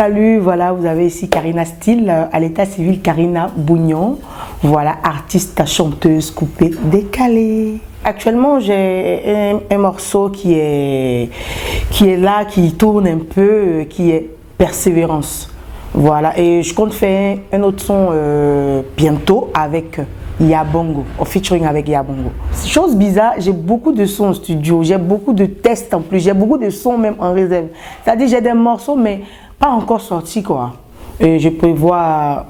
salut, voilà, vous avez ici Karina Style, à l'état civil Karina Bougnon, voilà, artiste, chanteuse, coupée, décalée. Actuellement, j'ai un morceau qui est là, qui tourne un peu, qui est Persévérance. Voilà, et je compte faire un autre son bientôt avec Yabongo, en featuring avec Yabongo. Chose bizarre, j'ai beaucoup de sons en studio, j'ai beaucoup de tests en plus, j'ai beaucoup de sons même en réserve. C'est-à-dire j'ai des morceaux mais pas encore sortis quoi. Et je prévois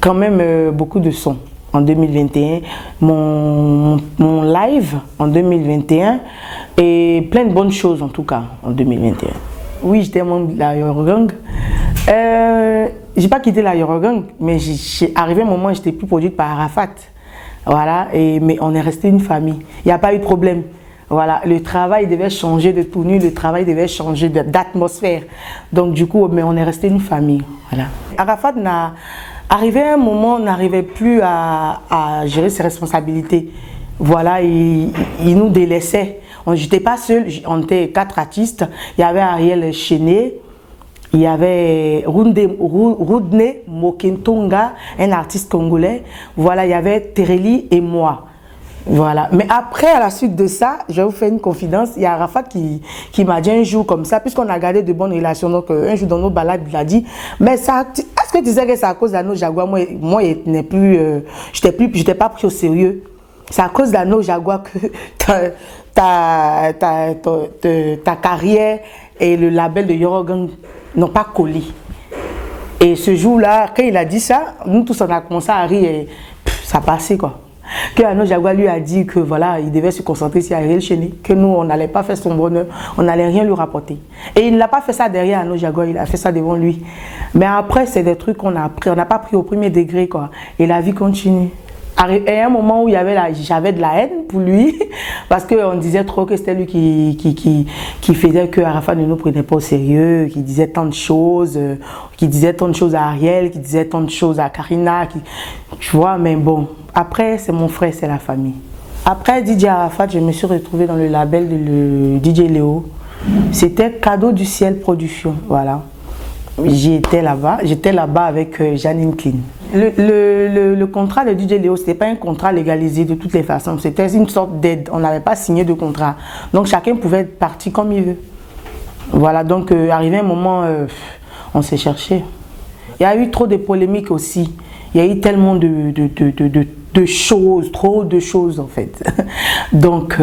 quand même beaucoup de sons en 2021, mon live en 2021 et plein de bonnes choses en tout cas en 2021. Oui, j'étais membre de la Yorogang. J'ai pas quitté la Yorogang, mais j'ai arrivé un moment où j'étais plus produite par Arafat. Voilà, mais on est resté une famille. Il n'y a pas eu de problème. Voilà, le travail devait changer de tenue, le travail devait changer d'atmosphère. Donc du coup, mais on est resté une famille. Voilà. Arafat arrivé à un moment, n'arrivait plus à gérer ses responsabilités. Voilà, il nous délaissait. J'étais pas seule, on était 4 artistes. Il y avait Ariel Chené, il y avait Rudne Mokentonga, un artiste congolais. Voilà, il y avait Tereli et moi. Voilà. Mais après, à la suite de ça, je vais vous faire une confidence. Il y a Arafat qui m'a dit un jour comme ça, puisqu'on a gardé de bonnes relations. Donc, un jour dans nos balades, il a dit, mais ça, est-ce que tu sais que c'est à cause d'Anno Jaguar? Moi, j'étais pas pris au sérieux. C'est à cause d'Anno Jaguar que ta carrière et le label de Yorogang n'ont pas collé. Et ce jour-là, quand il a dit ça, nous tous on a commencé à rire et ça passait quoi. Que Anno Jaguar lui a dit que voilà, il devait se concentrer sur Ariel Chené, que nous on n'allait pas faire son bonheur, on n'allait rien lui rapporter. Et il n'a pas fait ça derrière Anno Jaguar, il a fait ça devant lui. Mais après, c'est des trucs qu'on a appris, on n'a pas pris au premier degré quoi. Et la vie continue. Il y a un moment où j'avais de la haine pour lui parce qu'on disait trop que c'était lui qui faisait que Arafat ne nous prenait pas au sérieux, qui disait tant de choses, à Ariel, qui disait tant de choses à Karina, tu vois, mais bon, après c'est mon frère, c'est la famille. Après DJ Arafat, je me suis retrouvée dans le label de DJ Léo. C'était Cadeau du Ciel Production, voilà. J'étais là-bas avec Janine Clean. Le contrat de DJ Léo, ce n'était pas un contrat légalisé de toutes les façons, c'était une sorte d'aide, on n'avait pas signé de contrat. Donc chacun pouvait partir comme il veut. Voilà, donc arrivé un moment, on s'est cherché. Il y a eu trop de polémiques aussi, il y a eu tellement de choses, trop de choses en fait. Donc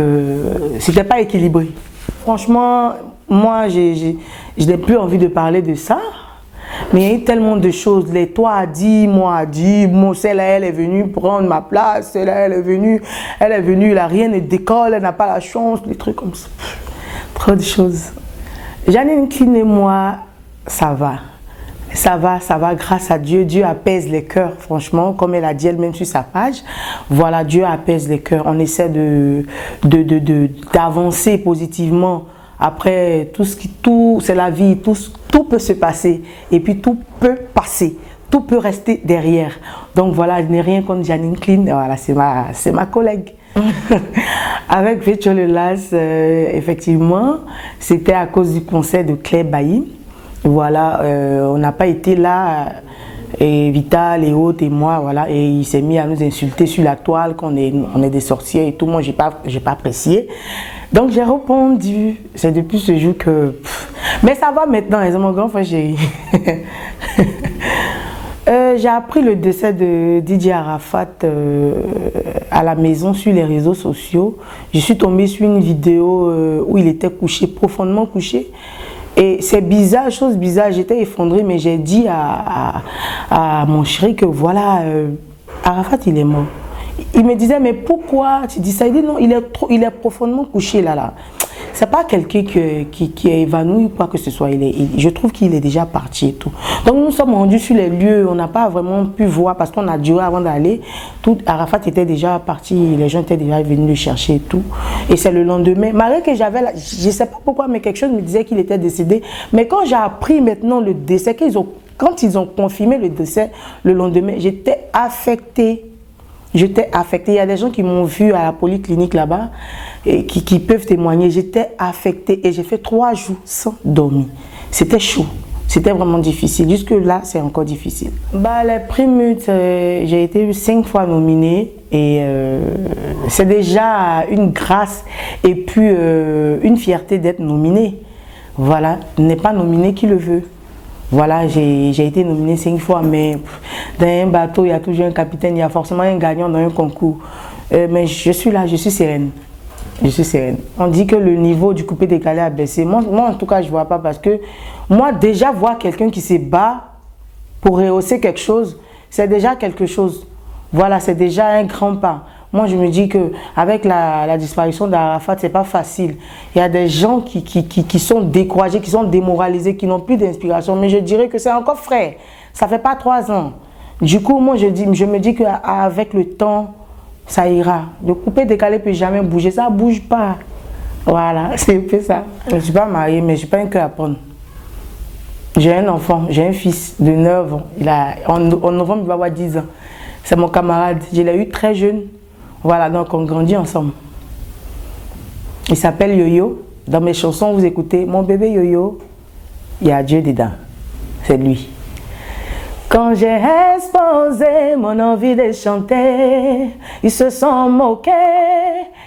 c'était pas équilibré. Franchement, moi je n'ai plus envie de parler de ça. Mais il y a eu tellement de choses. Toi a dit, moi a dit, celle-là elle est venue prendre ma place, celle-là elle est venue, là rien ne décolle, elle n'a pas la chance, des trucs comme ça. Trop de choses. Janine Clean et moi, ça va. Ça va, grâce à Dieu. Dieu apaise les cœurs, franchement, comme elle a dit elle-même sur sa page. Voilà, Dieu apaise les cœurs. On essaie d'avancer positivement. Après, tout c'est la vie, tout peut se passer. Et puis tout peut passer, tout peut rester derrière. Donc voilà, je n'ai rien contre Janine Clean. Voilà, c'est ma collègue. Avec Virtual Las, effectivement, c'était à cause du concert de Claire Bailly. Voilà, on n'a pas été là, et Vital et autres et moi, voilà, et il s'est mis à nous insulter sur la toile qu'on est des sorciers et tout. Moi, j'ai pas apprécié. Donc j'ai répondu, c'est depuis ce jour que... Mais ça va maintenant, c'est mon grand frère chéri. J'ai appris le décès de DJ Arafat à la maison sur les réseaux sociaux. Je suis tombée sur une vidéo où il était couché, profondément couché. Et c'est bizarre, chose bizarre, j'étais effondrée, mais j'ai dit à mon chéri que voilà, Arafat il est mort. Il me disait, mais pourquoi tu dis ça? Il dit non, il est profondément couché là. C'est pas quelqu'un qui est évanoui ou quoi que ce soit. Je trouve qu'il est déjà parti et tout. Donc nous sommes rendus sur les lieux, on n'a pas vraiment pu voir parce qu'on a duré avant d'aller. Arafat était déjà parti, les gens étaient déjà venus le chercher et tout. Et c'est le lendemain, malgré que j'avais, je sais pas pourquoi, mais quelque chose me disait qu'il était décédé. Mais quand j'ai appris maintenant le décès, quand ils ont confirmé le décès le lendemain, j'étais affectée. J'étais affectée. Il y a des gens qui m'ont vu à la polyclinique là-bas et qui peuvent témoigner. J'étais affectée et j'ai fait 3 jours sans dormir. C'était chaud. C'était vraiment difficile. Jusque-là, c'est encore difficile. Bah, les prix MUT, j'ai été 5 fois nominée et c'est déjà une grâce et puis une fierté d'être nominée. Voilà, n'est pas nominé qui le veut. Voilà, j'ai été nominée 5 fois, mais dans un bateau, il y a toujours un capitaine, il y a forcément un gagnant dans un concours. Mais je suis là, je suis sereine. Je suis sereine. On dit que le niveau du coupé décalé a baissé. Moi, en tout cas, je ne vois pas parce que moi, déjà voir quelqu'un qui se bat pour rehausser quelque chose, c'est déjà quelque chose. Voilà, c'est déjà un grand pas. Moi, je me dis qu'avec la disparition d'Arafat, ce n'est pas facile. Il y a des gens qui sont découragés, qui sont démoralisés, qui n'ont plus d'inspiration. Mais je dirais que c'est encore frais. Ça ne fait pas 3 ans. Du coup, moi, je me dis qu'avec le temps, ça ira. Le coupé décalé ne peut jamais bouger. Ça ne bouge pas. Voilà, c'est un peu ça. Je ne suis pas mariée, mais je n'ai pas un cœur à prendre. J'ai un enfant, j'ai un fils de 9 ans. En novembre, il va avoir 10 ans. C'est mon camarade. Je l'ai eu très jeune. Voilà, donc on grandit ensemble. Il s'appelle Yo-Yo. Dans mes chansons, vous écoutez mon bébé Yo-Yo, il y a Dieu dedans. C'est lui. Quand j'ai exposé mon envie de chanter, ils se sont moqués,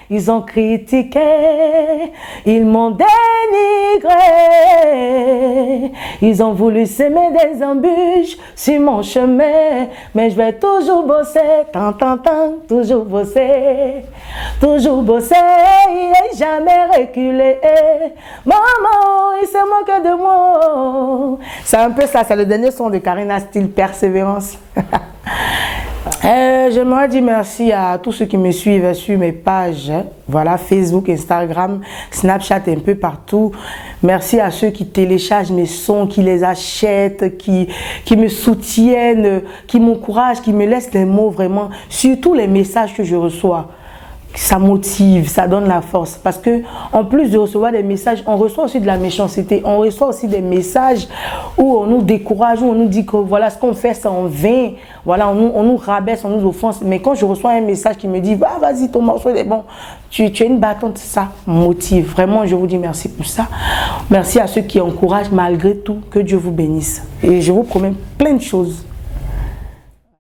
ils ont critiqué, ils m'ont dénigré, ils ont voulu semer des embûches sur mon chemin, mais je vais toujours bosser, toujours bosser et jamais reculer. Maman, il se moque de moi. C'est un peu ça, c'est le dernier son de Karina, style persévérance. J'aimerais dire merci à tous ceux qui me suivent sur mes pages, voilà, Facebook, Instagram, Snapchat, un peu partout. Merci à ceux qui téléchargent mes sons, qui les achètent, qui me soutiennent, qui m'encouragent, qui me laissent des mots vraiment, surtout les messages que je reçois. Ça motive, ça donne la force. Parce que en plus de recevoir des messages, on reçoit aussi de la méchanceté. On reçoit aussi des messages où on nous décourage, où on nous dit que voilà, ce qu'on fait, c'est en vain. Voilà, on nous rabaisse, on nous offense. Mais quand je reçois un message qui me dit « vas-y, ton morceau est bon, tu es une battante », ça motive. Vraiment, je vous dis merci pour ça. Merci à ceux qui encouragent malgré tout. Que Dieu vous bénisse. Et je vous promets plein de choses.